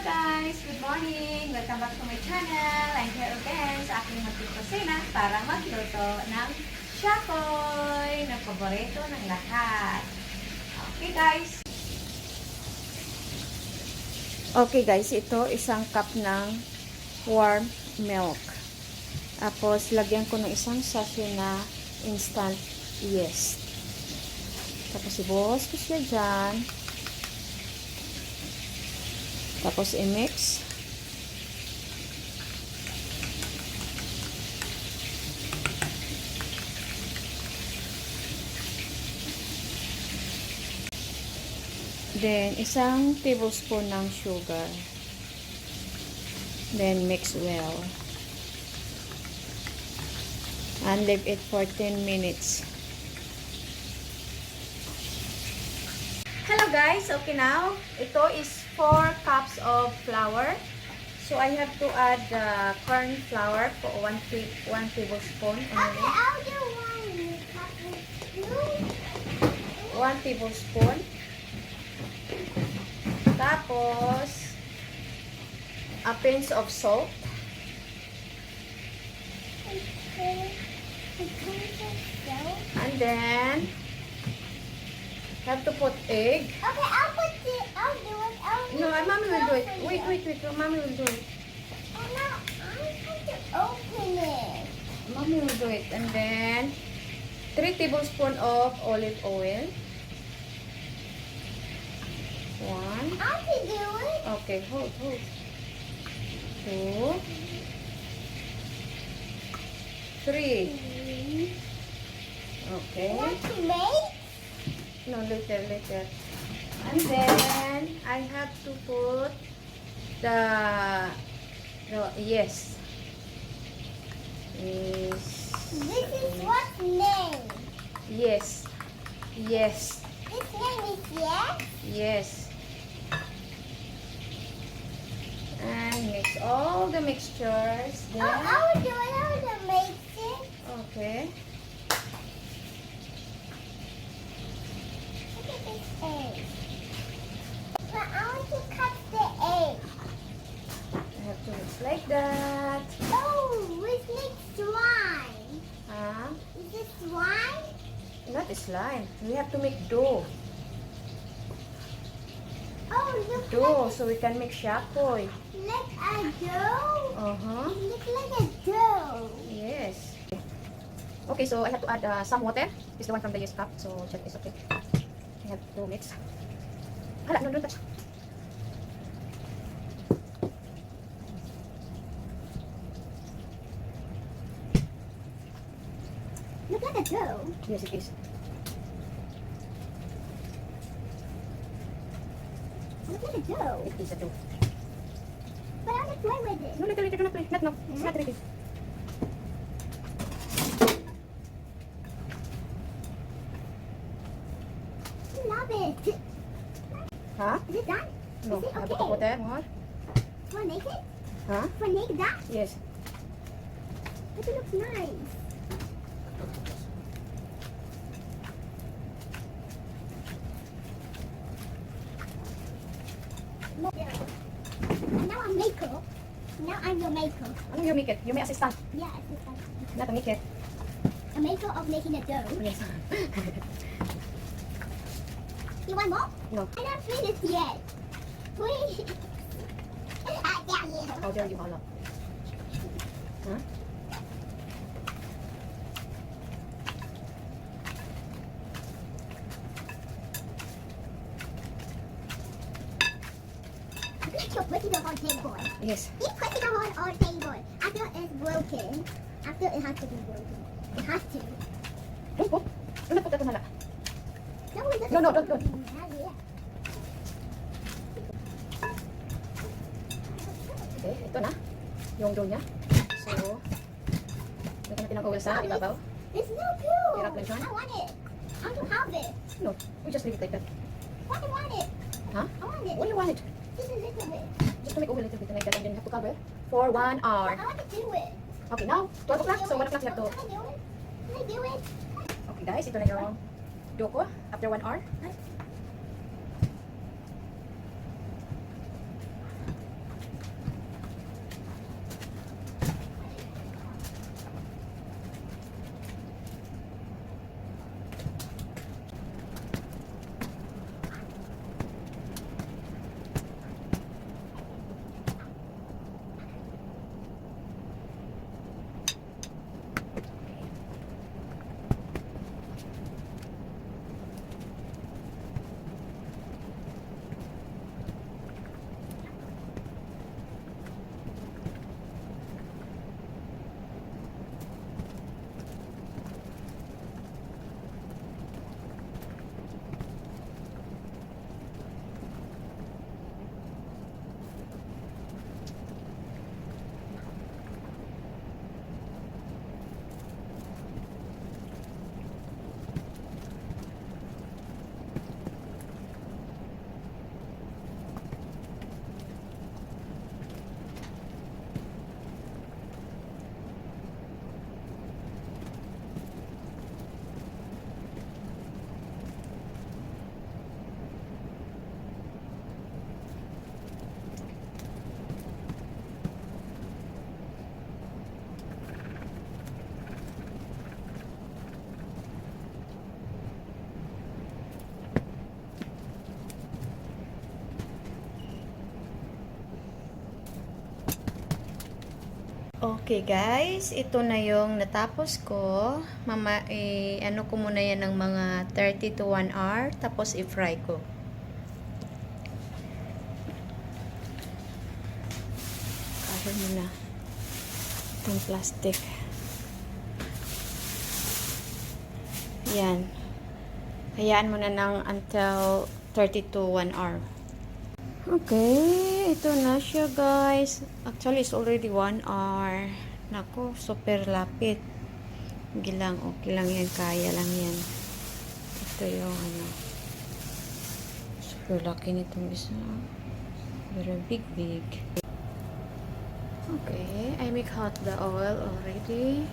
guys! Good morning! Welcome back to my channel. I'm here again sa aking munting kusina para magluto ng Shakoy na paborito ng lahat. Okay guys! Okay guys, ito isang cup ng warm milk. Tapos lagyan ko ng isang sachet na instant yes. Tapos ibuhos ko siya dyan. Tapos i-mix. Then, isang tablespoon ng sugar. Then, mix well. And leave it for 10 minutes. Hello guys! Okay now, ito is 4 cups of flour. So I have to add corn flour for 1 tablespoon. Okay, I'll do 1 tablespoon. Tapos a pinch of salt. And then have to put egg. Okay, I'll do it. No, mommy will do it. Wait. Mommy will do it. Oh, no, I'm going to open it. Mommy will do it. And then 3 tablespoons of olive oil. 1. I can do it. Okay, hold. 2. 3. Okay. Want to make? No, later. And then I have to put the yes. This is what's name. Yes. This name is yes? Yes. And mix all the mixtures. Oh, Then, I will do it. I will make it. okay. Look at this egg. But I want to cut the egg. I have to mix like that. Oh, it's like slime. Is this slime? Not slime. We have to make dough. Oh, look Dough, so we can make shakoy. like a dough. Uh-huh. It looks like a dough. Yes. Okay, so I have to add some water. It's the one from the yes cup, so check is okay. I have to mix. Hala, no, don't touch. Look like a dough. Yes, it is. Look like a dough. It is a dough. But I want to play with it. No, later, do not play. Not now. It's not ready. I love it. Huh? Is it done? No, Is it I have to okay? put water more. Want to make it? Huh? Want to make that? Yes. But it looks nice. Now I'm maker. Now I'm your maker. Ano you make it? You make assistant. Yeah, assistant. Not a make it. A maker of making a dough. Yes. You want more? No. I'm not finished yet. Please. I tell you. How dare you, Hala? Huh? Like you're putting it on table. Yes. You put it on table. After it's broken. After it has to be broken. It has to. Don't put. Do not put that on Hala. No, it doesn't. No, don't. Yeah. Okay, ito na. Yung dough niya. So, lagyan natin ng oil sa ibabaw. It's no good. Hirap lang siya. I want it. I want to have it. No, we just leave it like that. Why do I want it? Huh? I want it. What do you want it? Just a little bit. Just to make oil a little bit like that, and then you have to cover it for 1 hour. I want to do it. Okay, now, 12 o'clock. So 1 o'clock you have to... Can I do it? Can I do it? Okay guys, ito na yung dough ko after 1 hour. Okay guys, ito na yung natapos ko. Ano ko muna yan ng mga 30 to 1 hour, tapos i-fry ko. Cover muna itong plastic. Yan. Hayaan mo na ng until 30 to 1 hour. Okay, ito na siya guys. Actually, it's already 1 hour. Nako, super lapit. Okay lang yan. Kaya lang yan. Ito yung ano. Super laki nitong isa. Very big. Okay, I make hot the oil already.